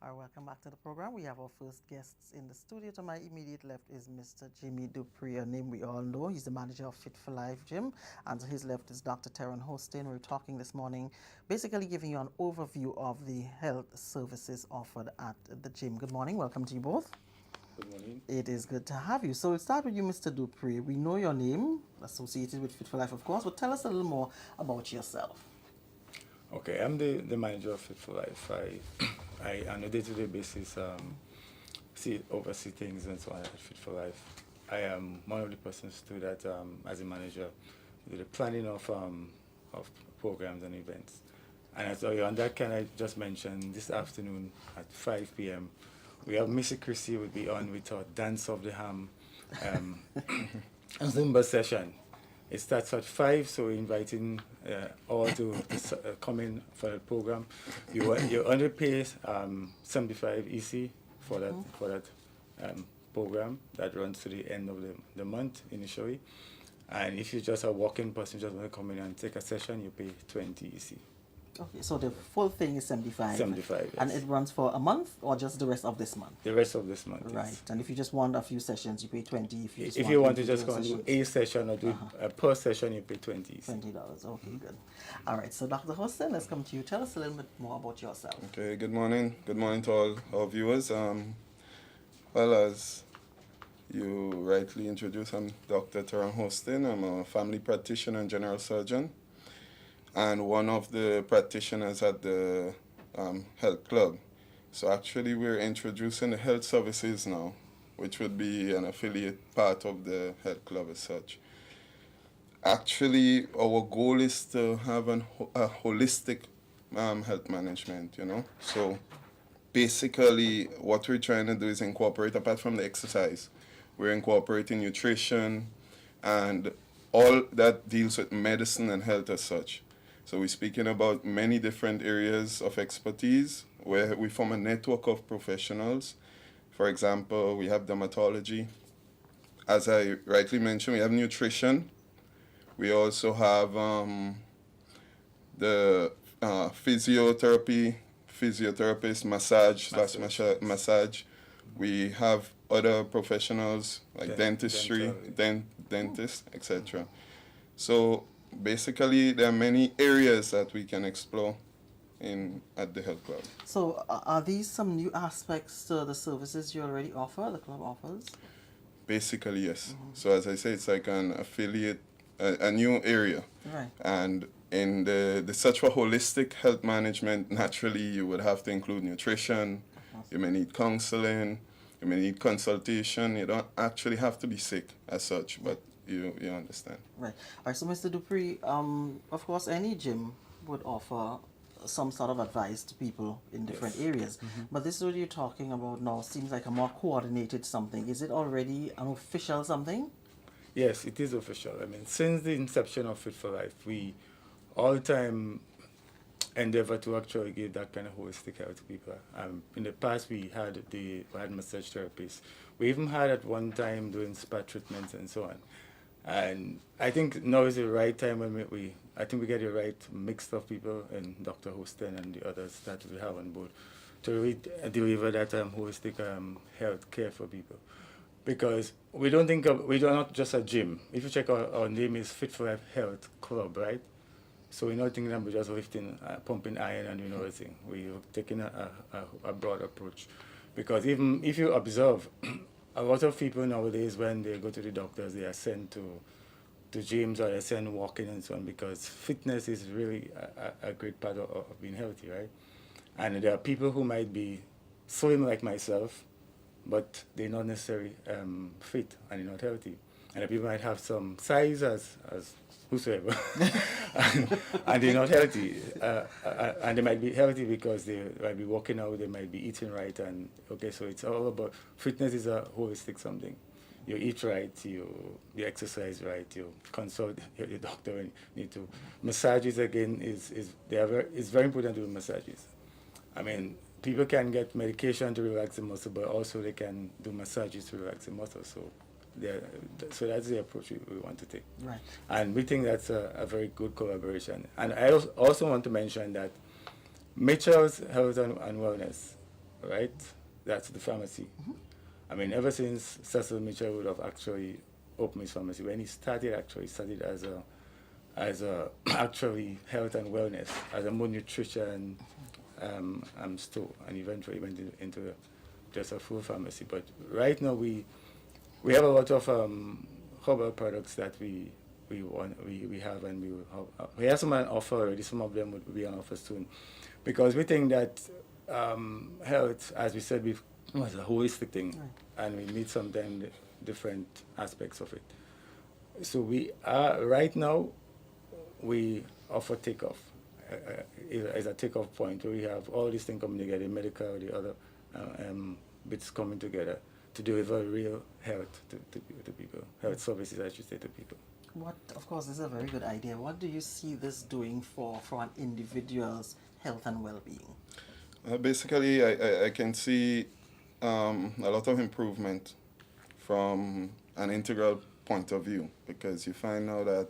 All right, welcome back to the program. We have our first guests in the studio. To my immediate left is Mr. Jimmy Dupree, a name we all know. He's the manager of Fit for Life Gym. And to his left is Dr. Terran Hostin. We're talking this morning, basically giving you an overview of the health services offered at the gym. Good morning. Welcome to you both. Good morning. It is good to have you. So we'll start with you, Mr. Dupree. We know your name, associated with Fit for Life, of course, but tell us a little more about yourself. Okay, I'm the manager of Fit for Life. I on a day-to-day basis oversee things and so on at Fit for Life. I am one of the persons to that as a manager, do the planning of programs and events. And as on that, can I just mention this afternoon at 5 p.m. we have Missy Chrissy will be on with our Dance of the Ham Zumba session. It starts at 5, so we're inviting all to come in for the program. You only pay 75 EC for that program that runs to the end of the month initially. And if you're just a walking person, just want to come in and take a session, you pay 20 EC. Okay, so the full thing is 75. 75, yes. And it runs for a month or just the rest of this month? The rest of this month, Right. yes. And if you just want a few sessions, you pay 20. If you want to just go and do a session or do per session, you pay 20 EC. $20. Okay, good. All right, so Dr. Hostin, let's come to you. Tell us a little bit more about yourself. Okay, good morning. Good morning to all our viewers. Well, as you rightly introduced, I'm Dr. Terran Hostin. I'm a family practitioner and general surgeon, and one of the practitioners at the health club. So actually we're introducing the health services now, which would be an affiliate part of the health club as such. Actually, our goal is to have a holistic health management, So basically what we're trying to do is incorporate, apart from the exercise, we're incorporating nutrition and all that deals with medicine and health as such. So we're speaking about many different areas of expertise where we form a network of professionals. For example, we have dermatology. As I rightly mentioned, we have nutrition. We also have the physiotherapist, massage. We have other professionals like dentistry, dentists, etc. So basically, there are many areas that we can explore at the health club. So are these some new aspects to the services you already offer, the club offers? Basically, yes. So as I say, it's like an affiliate, a new area. Right. And in the search for holistic health management, naturally, you would have to include nutrition. You may need counseling. You may need consultation. You don't actually have to be sick as such, but you understand. Right. All right, so Mr. Dupree, of course, any gym would offer some sort of advice to people in different areas. But this is what you're talking about now seems like a more coordinated something. Is it already an official something? Yes, it is official. I mean, since the inception of Fit for Life, we all the time endeavor to actually give that kind of holistic health to people. In the past, we had massage therapists. We even had at one time doing spa treatments and so on. And I think now is the right time when we get the right mix of people, and Dr. Hostin and the others that we have on board to really deliver that holistic health care for people. Because we're not just a gym. If you check our name is Fit for Life Health Club, right? So we're not thinking that we're just lifting, pumping iron and doing everything. We're taking a broad approach. Because even if you observe, a lot of people nowadays, when they go to the doctors, they are sent to gyms or they're sent walking and so on, because fitness is really a great part of being healthy, right? And there are people who might be slim like myself, but they're not necessarily fit and they're not healthy. And the people might have some size as whosoever, and they're not healthy. And they might be healthy because they might be working out, they might be eating right, and okay, so it's all about, fitness is a holistic something. You eat right, you exercise right, you consult your doctor when you need to. Massages again it's very important to do massages. I mean, people can get medication to relax the muscle, but also they can do massages to relax the muscle. So that's the approach we want to take. Right. And we think that's a very good collaboration. And I also want to mention that Mitchell's Health and Wellness right? That's the pharmacy. I mean, ever since Cecil Mitchell would have actually opened his pharmacy, when he started as a actually health and wellness, as a more nutrition store, and eventually went into just a full pharmacy. But right now we have a lot of herbal products that we have, and we have some on offer already. Some of them would be on offer soon, because we think that health, as we said before, is a holistic thing, and we need sometimes different aspects of it. So we are right now, we offer takeoff as a takeoff point where we have all these things coming together, medical, the other bits coming together to deliver real health to people, health services, I should say, to people. What, of course, this is a very good idea. What do you see this doing for an individual's health and well-being? Basically, I can see a lot of improvement from an integral point of view, because you find now that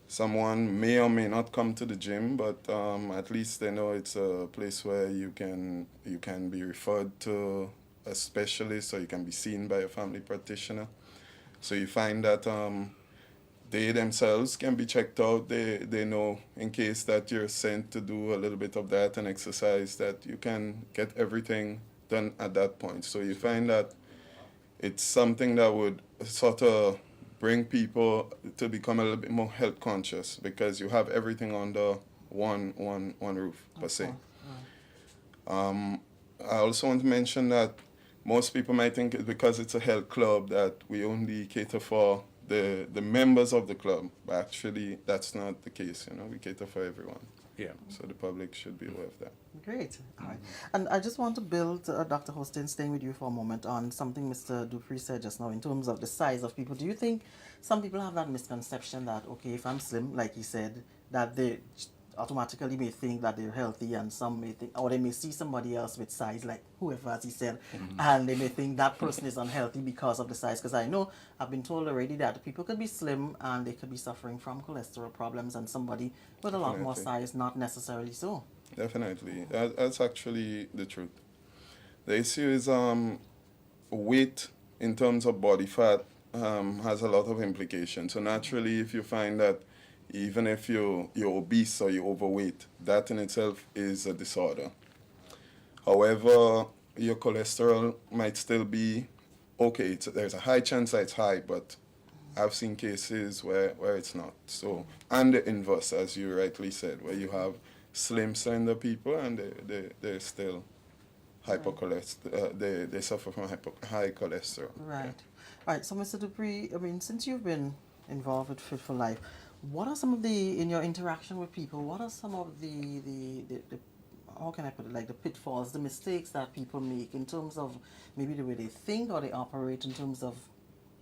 someone may or may not come to the gym, but at least they know it's a place where you can be referred to a specialist, or you can be seen by a family practitioner. So you find that they themselves can be checked out. They know, in case that you're sent to do a little bit of that and exercise, that you can get everything done at that point. So you find that it's something that would sort of bring people to become a little bit more health conscious, because you have everything under one roof, per se. I also want to mention that most people might think it's because it's a health club that we only cater for the members of the club, but actually that's not the case. We cater for everyone. Yeah. So the public should be aware of that. Great. All right. And I just want to build, Dr. Hostin, staying with you for a moment, on something Mr. Dupree said just now in terms of the size of people. Do you think some people have that misconception that, okay, if I'm slim, like he said, that they automatically may think that they're healthy, and some may think, or they may see somebody else with size, like whoever, as he said, and they may think that person is unhealthy because of the size? Because I know, I've been told already that people could be slim and they could be suffering from cholesterol problems, and somebody with a lot more size, not necessarily so. Definitely. That's actually the truth. The issue is weight in terms of body fat has a lot of implications. So naturally, if you find that even if you're obese or you're overweight, that in itself is a disorder. However, your cholesterol might still be okay. There's a high chance that it's high, but I've seen cases where it's not. So, and the inverse, as you rightly said, where you have slim, slender people and they're still hypercholesterol. They suffer from high cholesterol. Right. All right. So, Mr. Dupree, I mean, since you've been involved with Fit for Life, what are some of in your interaction with people, what are some of the how can I put it, like the pitfalls, the mistakes that people make in terms of maybe the way they think or they operate, in terms of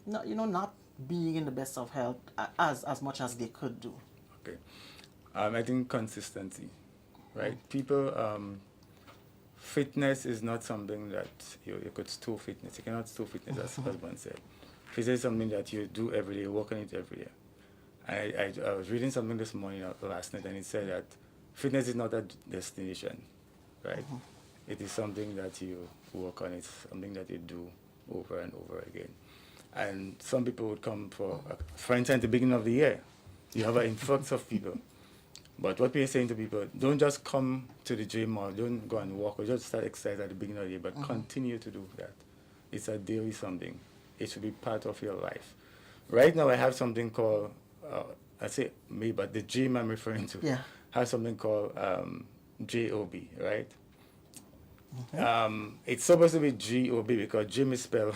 not being in the best of health as much as they could do? Okay. I think consistency, right? People, fitness is not something that you could store fitness. You cannot store fitness, as husband said. Fitness is something that you do every day, work on it every day. I was reading something this morning, last night, and it said that fitness is not a destination, right? It is something that you work on. It's something that you do over and over again. And some people would come for instance, at the beginning of the year, you have an influx of people. But what we're saying to people, don't just come to the gym or don't go and walk or just start exercise at the beginning of the year, but continue to do that. It's a daily something. It should be part of your life. Right now I have something called, I say me, but the gym I'm referring to has something called JOB, right? It's supposed to be GOB because gym is spelled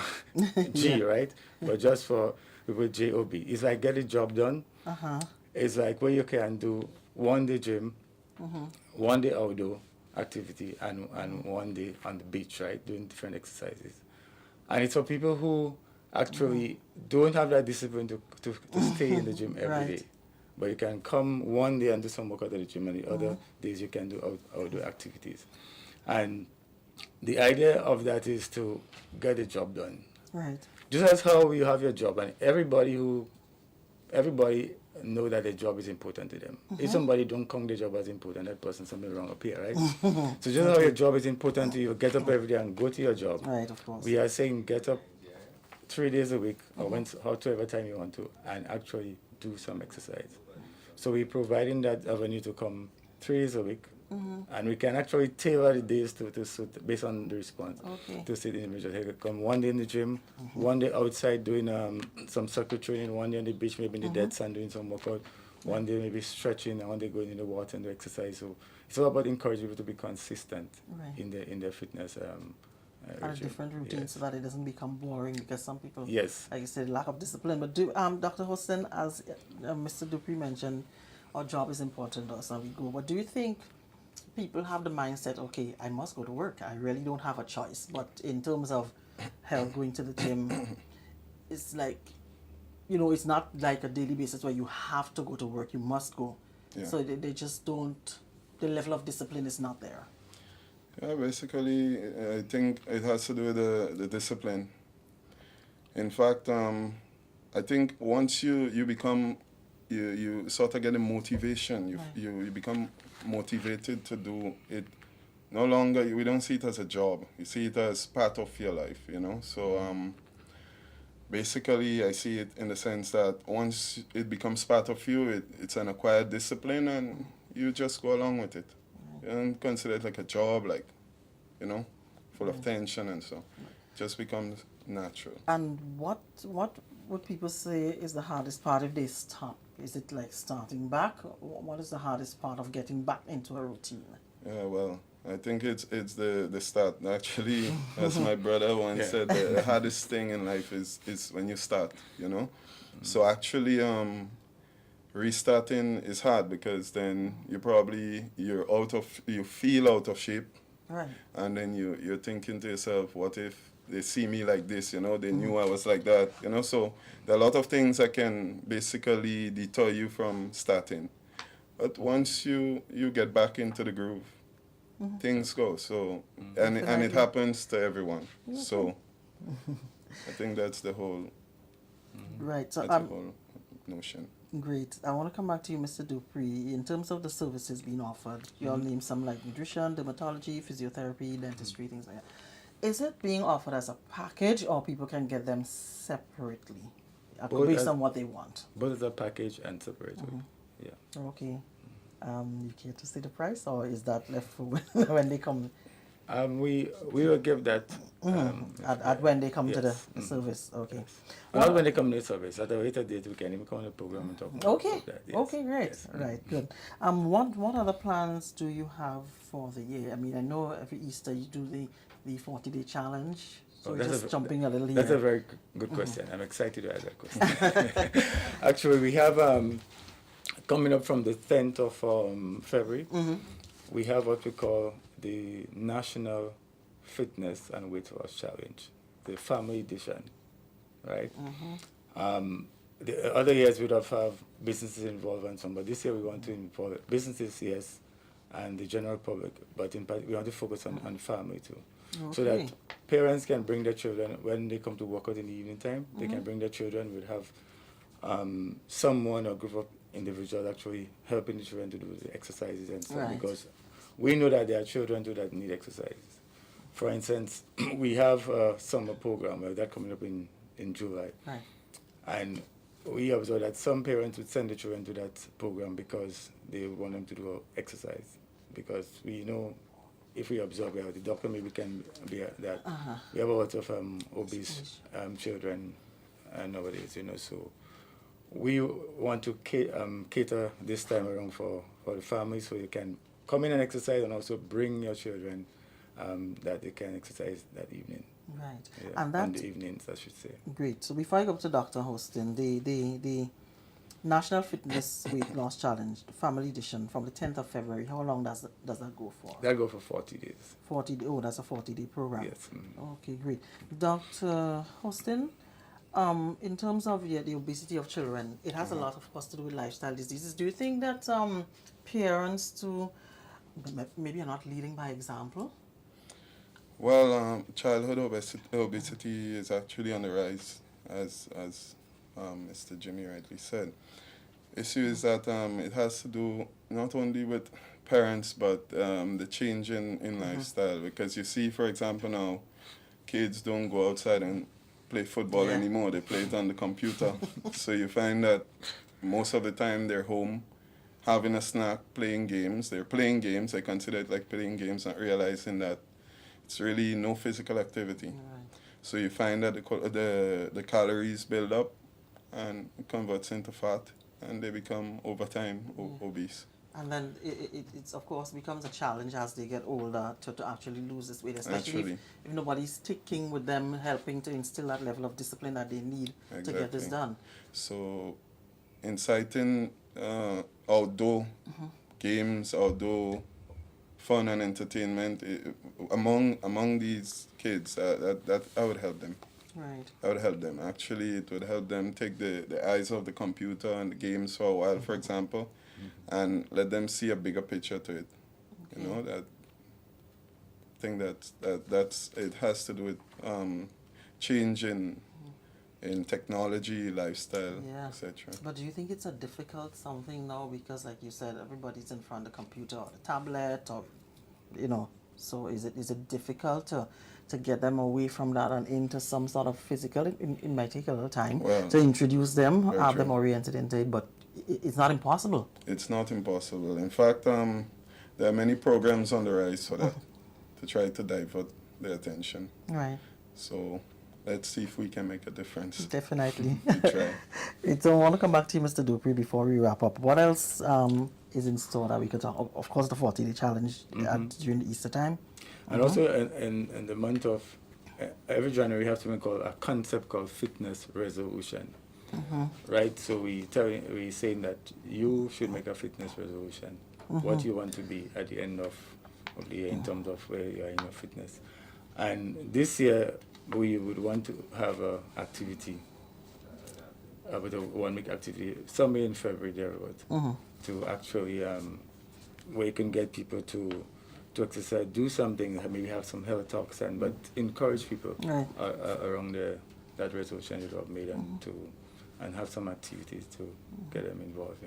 G, right? But just for people, JOB. It's like get the job done. It's like where you can do one day gym, one day outdoor activity, and one day on the beach, right? Doing different exercises. And it's for people who actually don't have that discipline to stay in the gym every day. But you can come one day and do some workout at the gym, and the other days you can do outdoor activities. And the idea of that is to get the job done. Right. Just as how you have your job, and everybody know that their job is important to them. If somebody don't count their job as important, that person something wrong up here, right? So just how your job is important to you, get up every day and go to your job. Right, of course. We are saying get up 3 days a week or however time you want to, and actually do some exercise. So we're providing that avenue to come 3 days a week, and we can actually tailor the days to suit based on the response. Okay. To see the individual. They could come 1 day in the gym, 1 day outside doing some circuit training, 1 day on the beach, maybe in the dead sand doing some workout, 1 day maybe stretching, and 1 day going in the water and do exercise. So it's all about encouraging people to be consistent Right. in their fitness. And a regime. different routine Yes. so that it doesn't become boring, because some people, Yes. like you said, lack of discipline. But do Dr. Hostin, as Mr. Dupree mentioned, our job is important to us and we go. But do you think people have the mindset, okay, I must go to work, I really don't have a choice? But in terms of health, going to the gym, it's like, you know, it's not like a daily basis where you have to go to work, you must go. Yeah. So they just don't, the level of discipline is not there. Yeah, basically, I think it has to do with the discipline. In fact, I think once you become, you sort of get a motivation. Right. You become motivated to do it. No longer, we don't see it as a job. You see it as part of your life, you know. So basically, I see it in the sense that once it becomes part of you, it's an acquired discipline, and you just go along with it. You don't consider it like a job, like, you know, full of tension and so. Just becomes natural. And what would people say is the hardest part if they stop? Is it like starting back? What is the hardest part of getting back into a routine? Yeah, well, I think it's the start. Actually, as my brother once said, the hardest thing in life is when you start, you know? So actually, restarting is hard, because then you feel out of shape, Right. and then you're thinking to yourself, what if they see me like this, you know, they knew I was like that, you know? So there are a lot of things that can basically deter you from starting. But once you get back into the groove, things go. So and it happens to everyone. So I think that's the whole Right. So that's the whole notion. great. I want to come back to you, Mr. Dupree. In terms of the services being offered, you all name some like nutrition, dermatology, physiotherapy, dentistry, things like that. Is it being offered as a package, or people can get them separately based on what they want? Both as a package and separately. Yeah. Okay. You care to say the price, or is that left for when they come? We will give that At when they come to the Yes. service. Okay. Yes. Not when they come to the service. At a later date, we can even come on the program and talk Okay. about that. Yes. Okay, great. Yes. Right, good. What other plans do you have for the year? I mean, I know every Easter you do the 40-day challenge. So we're just jumping a little here. That's a very good question. I'm excited to ask that question. Actually, we have coming up from the 10th of February, we have what we call the National Fitness and Weight Loss Challenge, the family edition, right? The other years we'd have businesses involved and some, but this year we want to involve businesses, yes, and the general public, but in part we want to focus on family too. So that parents can bring their children when they come to work out in the evening time. They can bring their children. We'd have someone or group of individuals actually helping the children to do the exercises and stuff, because we know that there are children too that need exercises. For instance, we have a summer program that coming up in July, and we observe that some parents would send the children to that program because they want them to do exercise, because we know. If we observe the doctor maybe can be that we have a lot of obese children nowadays, you know. So we want to cater this time around for the families, so you can come in and exercise, and also bring your children that they can exercise that evening. Right. Yeah, And that, on the evenings, I should say. Great. So before I go to Dr. Hostin, the National Fitness Weight Loss Challenge, Family Edition, from the 10th of February, how long does that go for? That go for 40 days. 40. Oh, that's a 40-day program. Yes. Okay, great. Dr. Hostin, in terms of the obesity of children, it has a lot, of course, to do with lifestyle diseases. Do you think that parents too maybe are not leading by example? Well, childhood obesity is actually on the rise, as Mr. Jimmy rightly said. issue is that it has to do not only with parents but the change in lifestyle, because you see, for example, now kids don't go outside and play football anymore. They play it on the computer. So you find that most of the time they're home having a snack, playing games. They're playing games. I consider it like playing games, not realizing that it's really no physical activity. Right. So you find that the calories build up and it converts into fat, and they become over time obese. And then it's of course becomes a challenge as they get older to actually lose this weight, especially if nobody's sticking with them, helping to instill that level of discipline that they need to get this done. So inciting outdoor games, outdoor fun and entertainment among these kids, that I would help them. Right. I would help them. Actually, it would help them take the eyes off the computer and the games for a while, for example, and let them see a bigger picture to it. Okay. You know, that thing that's it has to do with change in technology, lifestyle, etc. But do you think it's a difficult something now, because like you said, everybody's in front of the computer or the tablet, or so is it difficult to get them away from that and into some sort of physical? It might take a little time to introduce them, have them oriented into it, but it's not impossible. It's not impossible. In fact, there are many programs on the rise for that, to try to divert their attention. Right. So let's see if we can make a difference. Definitely. We try. So I want to come back to you, Mr. Dupree, before we wrap up. What else is in store that we could talk? Of course, the 40-day challenge during the Easter time. And also in the month of every January, we have something called a concept called fitness resolution. Right? So we saying that you should make a fitness resolution. What you want to be at the end of the year in terms of where you are in your fitness. And this year, we would want to have an activity, about a 1 week activity, somewhere in February thereabouts, to actually, where you can get people to exercise, do something, maybe have some health talks, but encourage people around that resolution that I've made, and have some activities to get them involved.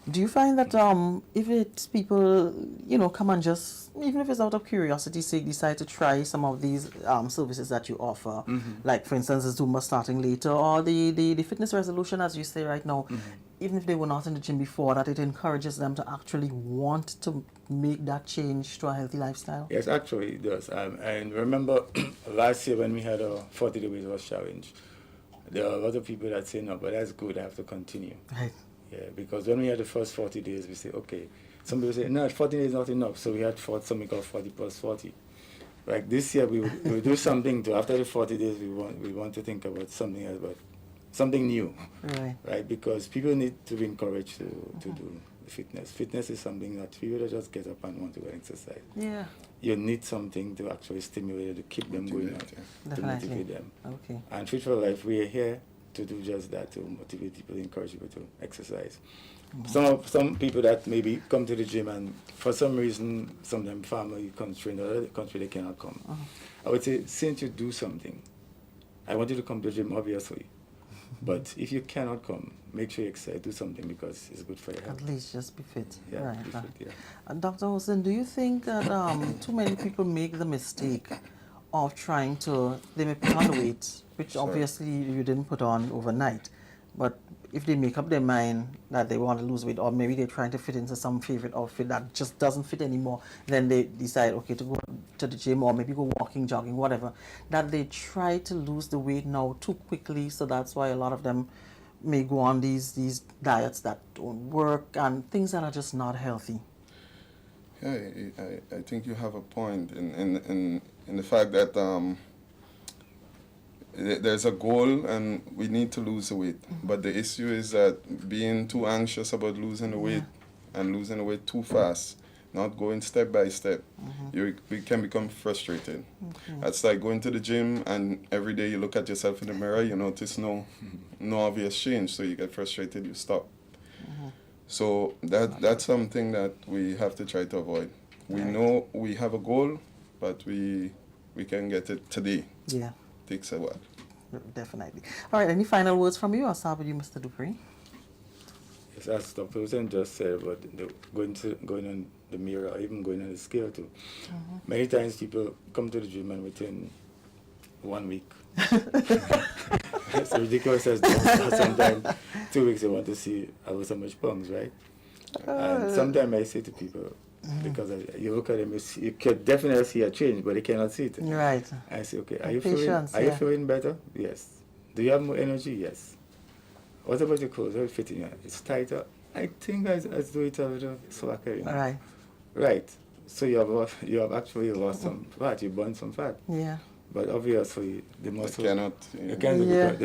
Do you find that if it's people, come and just, even if it's out of curiosity, say decide to try some of these services that you offer, like for instance the Zumba starting later, or the fitness resolution as you say right now, even if they were not in the gym before, that it encourages them to actually want to make that change to a healthy lifestyle? Yes, actually it does. And remember last year when we had a 40-day weight loss challenge, there are a lot of people that say, no, but that's good, I have to continue. Right. Yeah, because when we had the first 40 days, we say, okay. Some people say, no, 40 days is not enough. So we had something called 40 plus 40. Like this year, we will do something to, after the 40 days, we want to think about something else, but something new. Right? Because people need to be encouraged to do fitness. Fitness is something that people don't just get up and want to go exercise. Yeah. You need something to actually stimulate, to keep them going, to motivate them. Okay. And Fit for Life, we are here to do just that, to motivate people, encourage people to exercise. Some people that maybe come to the gym and for some reason, sometimes family constraint or other country, they cannot come. I would say, since you do something, I want you to come to the gym, obviously. But if you cannot come, make sure you exercise, do something, because it's good for your health. At least just be fit. Yeah, right. be fit, yeah. And Dr. Hossein, do you think that too many people make the mistake of trying to, they may put on weight, which obviously you didn't put on overnight, but if they make up their mind that they want to lose weight, or maybe they're trying to fit into some favorite outfit that just doesn't fit anymore, then they decide, okay, to go to the gym or maybe go walking, jogging, whatever, that they try to lose the weight now too quickly. So that's why a lot of them may go on these diets that don't work and things that are just not healthy. Yeah, I think you have a point in the fact that there's a goal and we need to lose the weight. But the issue is that being too anxious about losing the weight and losing the weight too fast, not going step by step, you can become frustrated. That's like going to the gym and every day you look at yourself in the mirror, you notice no obvious change, so you get frustrated, you stop. So that's something that we have to try to avoid. We know we have a goal, but we can get it today. Yeah. Takes a while. Definitely. All right, any final words from you? I'll start with you, Mr. Dupree. It's as Dr. Hussein just said about going on the mirror, or even going on the scale too. Many times people come to the gym and within 1 week. It's ridiculous as sometimes 2 weeks they want to see so much pounds, right? And sometimes I say to people, because you look at them, you can definitely see a change, but they cannot see it. Right. I say, okay, Patience, are you feeling better? Yes. Do you have more energy? Yes. What about your clothes? How it fitting you? It's tighter. I think I do it a little slacker, you know. Right. Right. So you have actually lost some fat. You burned some fat. Yeah. But obviously the muscle cannot. you can't do Yeah. because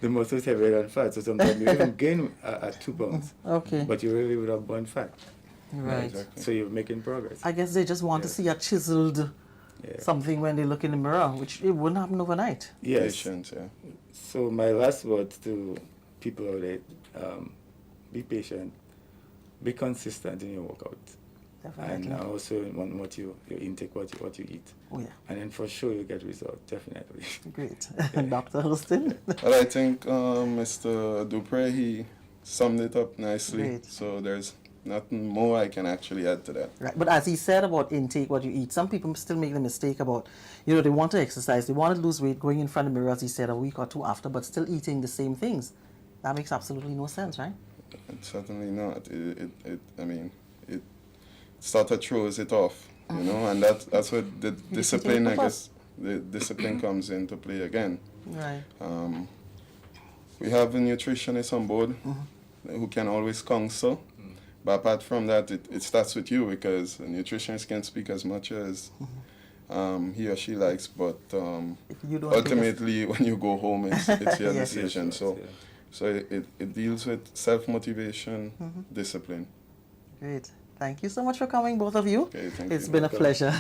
the muscle is heavier than fat. So sometimes you even gain at 2 pounds. Okay. But you really would have burned fat. Right. Exactly. So you're making progress. I guess they just want to see a chiseled something when they look in the mirror, which it wouldn't happen overnight. Yes. Patience, yeah. So my last words to people out there, be patient, be consistent in your workout. Definitely. And also in what you intake, what you eat. Oh, yeah. And then for sure you get results, definitely. Great. Dr. Huston? Well, I think Mr. Dupre, he summed it up nicely. Great. So there's nothing more I can actually add to that. Right. But as he said about intake, what you eat, some people still make the mistake about, they want to exercise, they want to lose weight, going in front of the mirror, as he said, a week or two after, but still eating the same things. That makes absolutely no sense, right? Certainly not. I mean, it sort of throws it off, you know, and that's what the discipline, I guess, the discipline comes into play again. Right. We have a nutritionist on board who can always counsel, but apart from that, it starts with you, because the nutritionist can speak as much as he or she likes, but If you don't ultimately, when you go home, it's your Yes. decision. Yes, So. yeah. So it deals with self-motivation, discipline. Great. Thank you so much for coming, both of you. Okay, thank It's you. been a pleasure.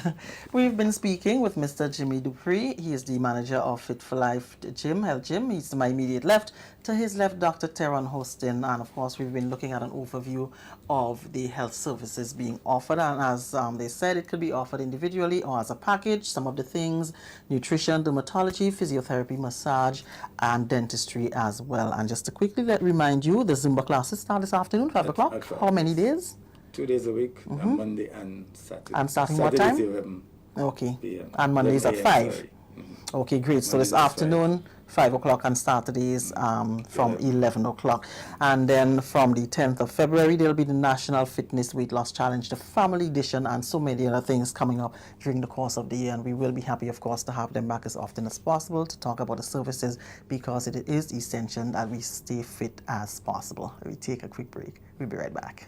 We've been speaking with Mr. Jimmy Dupree. He is the manager of Fit for Life Health Gym. He's to my immediate left. To his left, Dr. Teron Hostin. And of course, we've been looking at an overview of the health services being offered. And as they said, it could be offered individually or as a package. Some of the things: nutrition, dermatology, physiotherapy, massage, and dentistry as well. And just to quickly remind you, the Zumba classes start this afternoon, 5 o'clock. at 5. How many days? 2 days a week, on Monday and Saturday. And starting Saturday what time? is 11 Okay. p.m. And Mondays at 11 a.m., 5. sorry. Okay, great. So this Mondays at 5. afternoon, 5 o'clock, and Saturdays from 11 o'clock. And then from the 10th of February, there'll be the National Fitness Weight Loss Challenge, the Family Edition, and so many other things coming up during the course of the year. And we will be happy, of course, to have them back as often as possible to talk about the services, because it is essential that we stay fit as possible. We take a quick break. We'll be right back.